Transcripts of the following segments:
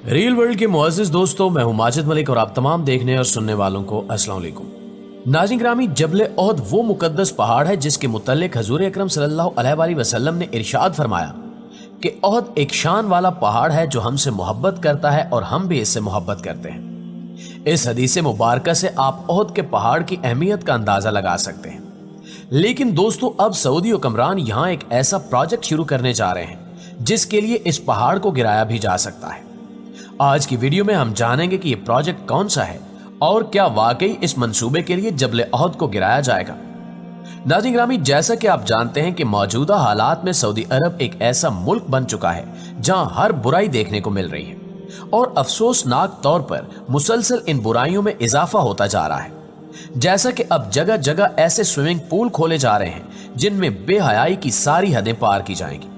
Real world के मुअज़्ज़िज़ दोस्तों, मैं हूं माजिद मलिक और आप तमाम देखने और सुनने वालों को अस्सलाम वालेकुम। नाज़रीन ग्रामी, जबल ओहद वो मुकद्दस पहाड़ है जिसके मुतल्लिक हजूर अकरम सल्लल्लाहु अलैहि वसल्लम ने इरशाद फरमाया कि ओहद एक शान वाला पहाड़ है जो हमसे मोहब्बत करता है और हम भी इससे मोहब्बत करते हैं। इस हदीस मुबारक से आप ओहद के पहाड़ की अहमियत का अंदाजा लगा सकते हैं। लेकिन दोस्तों, अब सऊदी हुक्मरान यहाँ एक ऐसा प्रोजेक्ट शुरू करने जा रहे हैं जिसके लिए इस पहाड़ को गिराया भी जा सकता है। आज की वीडियो में हम जानेंगे कि यह प्रोजेक्ट कौन सा है और क्या वाकई इस मंसूबे के लिए जबल ओहद को गिराया जाएगा। नाज़रीन ग्रामी, जैसा कि आप जानते हैं कि मौजूदा हालात में सऊदी अरब एक ऐसा मुल्क बन चुका है जहां हर बुराई देखने को मिल रही है और अफसोसनाक तौर पर मुसलसल इन बुराइयों में इजाफा होता जा रहा है। जैसा कि अब जगह जगह ऐसे स्विमिंग पूल खोले जा रहे हैं जिनमें बेहयाई की सारी हदें पार की जाएंगी।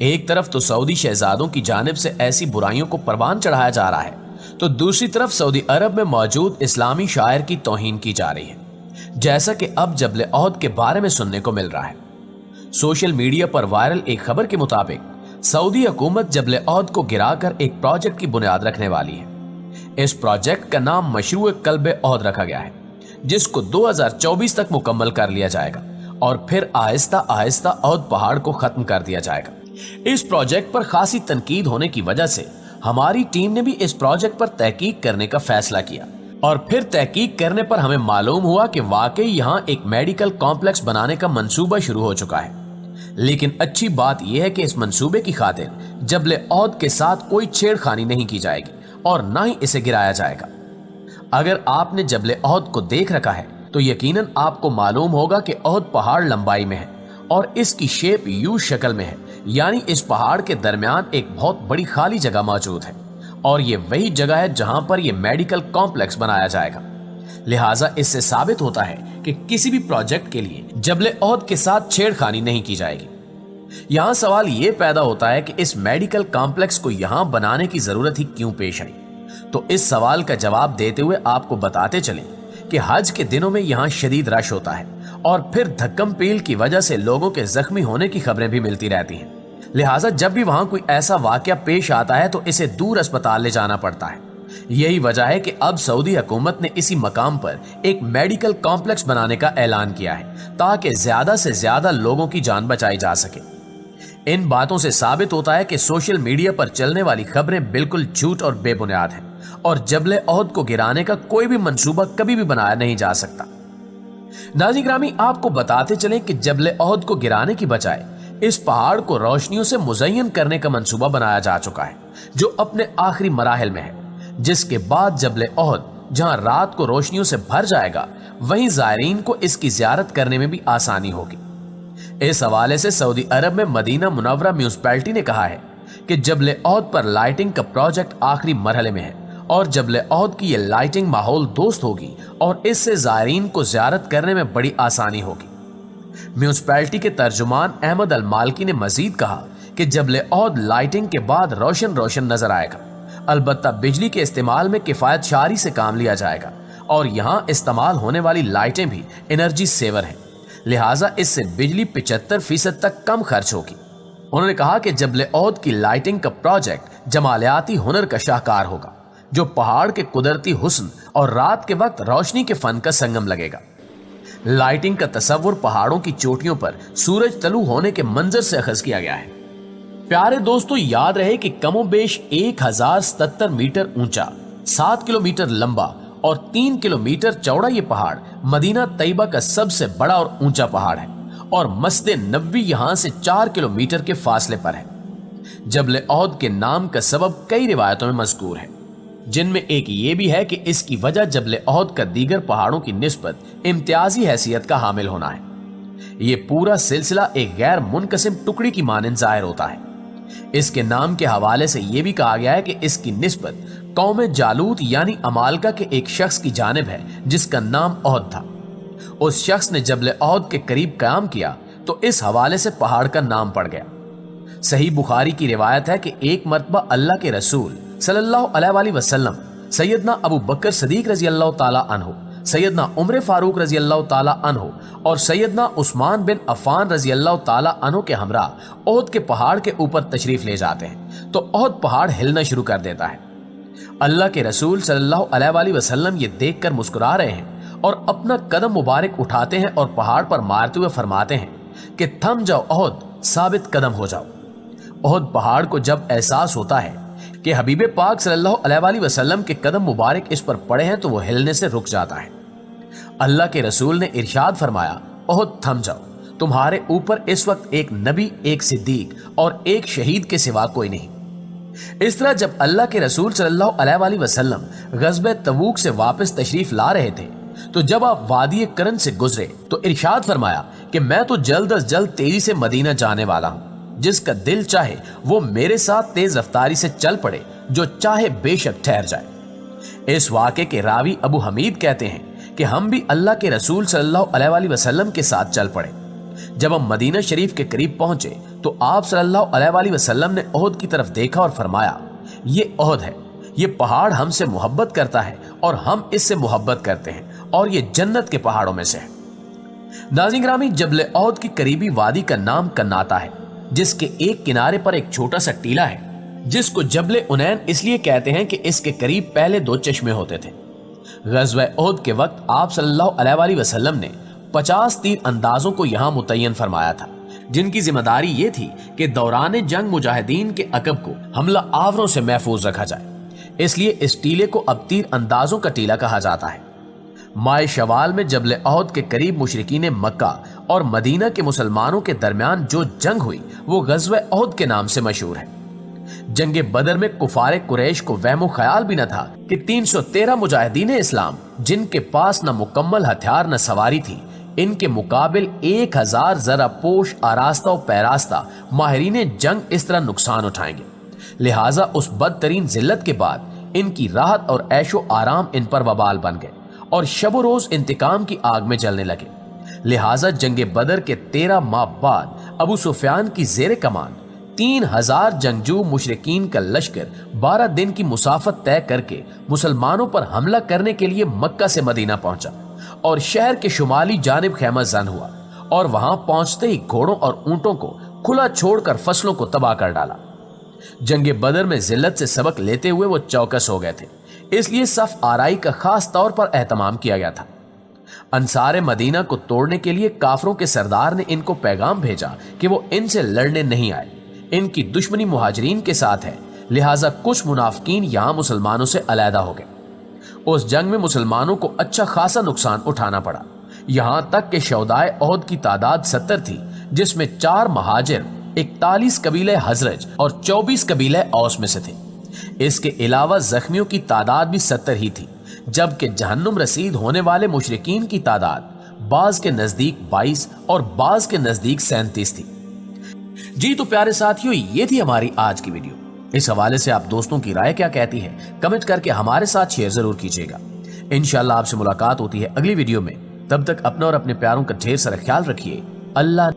एक तरफ तो सऊदी शहजादों की जानिब से ऐसी बुराइयों को परवान चढ़ाया जा रहा है, तो दूसरी तरफ सऊदी अरब में मौजूद इस्लामी शायर की तौहीन की जा रही है, जैसा कि अब जबल ओहद के बारे में सुनने को मिल रहा है। सोशल मीडिया पर वायरल एक खबर के मुताबिक सऊदी हुकूमत जबल ओहद को गिराकर एक प्रोजेक्ट की बुनियाद रखने वाली है। इस प्रोजेक्ट का नाम मशरूअ कल्ब ओहद रखा गया है, जिसको 2024 तक मुकम्मल कर लिया जाएगा और फिर आहिस्ता आहिस्ता ओहद पहाड़ को खत्म कर दिया जाएगा। इस प्रोजेक्ट पर खासी तनकीद होने की वजह से हमारी टीम ने भी इस प्रोजेक्ट पर तहकीक करने का फैसला किया और फिर तहकीक करने पर हमें मालूम हुआ कि वाकई यहाँ एक मेडिकल कॉम्प्लेक्स बनाने का मंसूबा शुरू हो चुका है। लेकिन अच्छी बात यह है कि इस मंसूबे की खातिर जबल ओहद के साथ कोई छेड़खानी नहीं की जाएगी और न ही इसे गिराया जाएगा। अगर आपने जबल ओहद को देख रखा है तो यकीनन आपको मालूम होगा कि ओहद पहाड़ लंबाई में है और इसकी शेप यू शक्ल में है, यानी इस पहाड़ के दरमियान एक बहुत बड़ी खाली जगह मौजूद है और ये वही जगह है जहां पर यह मेडिकल कॉम्प्लेक्स बनाया जाएगा। लिहाजा इससे साबित होता है कि किसी भी प्रोजेक्ट के लिए जबल ओहद के साथ छेड़खानी नहीं की जाएगी। यहां सवाल यह पैदा होता है कि इस मेडिकल कॉम्प्लेक्स को यहां बनाने की जरूरत ही क्यों पेश आई। तो इस सवाल का जवाब देते हुए आपको बताते चलें कि हज के दिनों में यहाँ शदीद रश होता है और फिर धक्कम पील की वजह से लोगों के जख्मी होने की खबरें भी मिलती रहती हैं। लिहाजा जब भी वहां कोई ऐसा वाकया पेश आता है तो इसे दूर अस्पताल ले जाना पड़ता है। यही वजह है कि अब सऊदी हुकूमत ने इसी मकाम पर एक मेडिकल कॉम्प्लेक्स बनाने का ऐलान किया है ताकि ज्यादा से ज्यादा लोगों की जान बचाई जा सके। इन बातों से साबित होता है कि सोशल मीडिया पर चलने वाली खबरें बिल्कुल झूठ और बेबुनियाद हैं और जबल ओहद को गिराने का कोई भी मंसूबा कभी भी बनाया नहीं जा सकता। नाज़रीन ग्रामी, आपको बताते चलें कि जबल ओहद को गिराने की बजाय इस पहाड़ को रोशनियों से मुज़य्यन करने का मंसूबा बनाया जा चुका है जो अपने आखिरी मराहिल में है, जिसके बाद जबल ओहद जहां रात को रोशनियों से भर जाएगा वहीं ज़ायरीन को इसकी ज़ियारत करने में भी आसानी होगी। इस हवाले से सऊदी अरब में मदीना मुनव्वरा म्यूनिसिपैलिटी ने कहा है कि जबल ओहद पर लाइटिंग का प्रोजेक्ट आखिरी मरहले में है और जबल ओहद की ये लाइटिंग माहौल दोस्त होगी और इससे ज़ायरीन को ज़ियारत करने में बड़ी आसानी होगी। म्यूनिसिपैलिटी के तर्जुमान अहमद अल मालकी ने मजीद कहा कि जबल ओहद लाइटिंग के बाद रोशन रोशन नजर आएगा, अलबत्ता बिजली के इस्तेमाल में किफायत शारी से काम लिया जाएगा और यहाँ इस्तेमाल होने वाली लाइटें भी एनर्जी सेवर हैं, लिहाजा इससे बिजली 75% तक कम खर्च होगी। उन्होंने कहा कि जबल ओहद की लाइटिंग का प्रोजेक्ट जमालियाती हुनर का शाहकार होगा जो पहाड़ के कुदरती हुस्न और रात के वक्त रोशनी के फन का संगम लगेगा। लाइटिंग का तस्वुर पहाड़ों की चोटियों पर सूरज तलू होने के मंजर से अखज किया गया है। प्यारे दोस्तों, याद रहे कि कमोबेश 1077 मीटर ऊंचा, 7 किलोमीटर लंबा और 3 किलोमीटर चौड़ा ये पहाड़ मदीना तैयबा का सबसे बड़ा और ऊंचा पहाड़ है और मस्जिद नबवी यहां से 4 किलोमीटर के फासले पर है। जबल ओहद के नाम का सबब कई रिवायतों में मज़कूर है, जिनमें एक ये भी है कि इसकी वजह जबल ओहद का दीगर पहाड़ों की निस्बत इम्तियाजी हैसियत का हामिल होना है। ये पूरा सिलसिला एक गैर मुनकसिम टुकड़ी की मानंद जाहिर होता है। इसके नाम के हवाले से यह भी कहा गया है कि इसकी निस्बत कौम जालूत यानी अमालका के एक शख्स की जानिब है जिसका नाम ओहद था। उस शख्स ने जबल ओहद के करीब क़याम किया तो इस हवाले से पहाड़ का नाम पड़ गया। सही बुखारी की रिवायत है कि एक मरतबा अल्लाह के रसूल सल्लल्लाहु अलैहि वसल्लम सैयदना अबू बकर सदीक रजी अल्लाह ताला अन्हु सैयदना उमर फारूक रजी अल्लाह ताला अन्हो और सैयदना उस्मान बिन अफान रजी अल्लाह ताला अन्हो के हमरा ओहद के पहाड़ के ऊपर तशरीफ ले जाते हैं तो ओहद पहाड़ हिलना शुरू कर देता है। अल्लाह के रसूल सल्लल्लाहु अलैहि वसल्लम ये देखकर मुस्कुरा रहे हैं और अपना कदम मुबारक उठाते हैं और पहाड़ पर मारते हुए फरमाते हैं कि थम जाओ ओहद, साबित कदम हो जाओ। ओहद पहाड़ को जब एहसास होता है कि हबीब पाक सल्लल्लाहु अलैहि वसल्लम के कदम मुबारक इस पर पड़े हैं तो वो हिलने से रुक जाता है। अल्लाह के रसूल ने इरशाद फरमाया, ओहद थम जाओ, तुम्हारे ऊपर इस वक्त एक नबी, एक सिद्दीक और एक शहीद के सिवा कोई नहीं। इस तरह जब अल्लाह के रसूल सल्लल्लाहु अलैहि वसल्लम गज़वे तबूक से वापस तशरीफ ला रहे थे तो जब आप वादी करन से गुजरे तो इरशाद फरमाया कि मैं तो जल्द अज जल्द तेजी से मदीना जाने वाला हूं। जिसका दिल चाहे वो मेरे साथ तेज रफ्तारी से चल पड़े, जो चाहे बेशक ठहर जाए। इस वाक़े के रावी अबू हमीद कहते हैं कि हम भी अल्लाह के रसूल सल्लल्लाहु अलैहि वसल्लम के साथ चल पड़े। जब हम मदीना शरीफ के करीब पहुंचे तो आप सल्लल्लाहु अलैहि वसल्लम ने ओहद की तरफ देखा और फरमाया, ये ओहद है, ये पहाड़ हमसे मोहब्बत करता है और हम इससे मोहब्बत करते हैं और ये जन्नत के पहाड़ों में से है। नाज़रीन ग्रामी, जबल ओहद की करीबी वादी का नाम कन्नाता है, जिसके एक किनारे पर एक छोटा सा टीला है जिसको जबल उनैन इसलिए कहते हैं कि इसके करीब पहले 2 चश्मे होते थे। ग़ज़वा ओहद के वक्त आप सल्लल्लाहु अलैहि वसल्लम ने 50 तीर अंदाजों को यहाँ मुतय्यन फरमाया था, जिनकी जिम्मेदारी ये थी कि दौरान जंग मुजाहिदीन के अकब को हमला आवरों से महफूज रखा जाए। इसलिए इस टीले को अब तीर अंदाजों का टीला कहा जाता है। माह शवाल में जबल ओहद के करीब मुशरिकीन मक्का और मदीना के मुसलमानों के दरमियान जो जंग हुई वो ग़ज़वा ओहद के नाम से मशहूर है। जंगे बदर में कुफारे कुरैश को वहमो ख्याल भी न था कि 313 मुजाहिदीन इस्लाम, जिनके पास न मुकम्मल हथियार न सवारी थी, इनके मुकाबिल 1000 जरा पोश आरास्ता और पैरास्ता माहिरीन जंग इस तरह नुकसान उठाएंगे। लिहाजा उस बदतरीन जिल्लत के बाद इनकी राहत और ऐशो आराम इन पर वबाल बन गए और शब रोज इंतकाम की आग में जलने लगे। लिहाजा जंगे बदर के 13 माह बाद अबू सुफियान की जेर कमान 3000 जंगजू मुशरिकीन का लश्कर 12 दिन की मुसाफत तय करके मुसलमानों पर हमला करने के लिए मक्का से मदीना पहुंचा और शहर के शुमाली जानिब खैमा जन हुआ और वहां पहुंचते ही घोड़ों और ऊंटों को खुला छोड़कर फसलों को तबाह कर डाला। जंगे बदर में जिल्लत से सबक लेते हुए वो चौकस हो गए थे, इसलिए सफ आराई का खास तौर पर एहतमाम किया गया था। अंसार मदीना को तोड़ने के लिए काफरों के सरदार ने इनको पैगाम भेजा कि वो इनसे लड़ने नहीं आए, इनकी दुश्मनी मुहाजिरीन के साथ है, लिहाजा कुछ मुनाफिकीन यहां मुसलमानों से अलहदा हो गए। उस जंग में मुसलमानों को अच्छा खासा नुकसान उठाना पड़ा, यहां तक कि शौदाए ओहद की तादाद 70 थी, जिसमें 4 महाजिर, 41 कबीले हजरज और 24 कबीले औस में से थे। इसके अलावा जख्मियों की तादाद भी 70 ही थी, जबकि जहन्नुम रसीद होने वाले मुशरिकीन की तादाद बाज के नजदीक 22 और बाज के नजदीक 37 थी। जी तो प्यारे साथियों, ये थी हमारी आज की वीडियो। इस हवाले से आप दोस्तों की राय क्या कहती है, कमेंट करके हमारे साथ शेयर जरूर कीजिएगा। इंशाअल्लाह आपसे मुलाकात होती है अगली वीडियो में। तब तक अपना और अपने प्यारों का ढेर सारा ख्याल रखिए। अल्लाह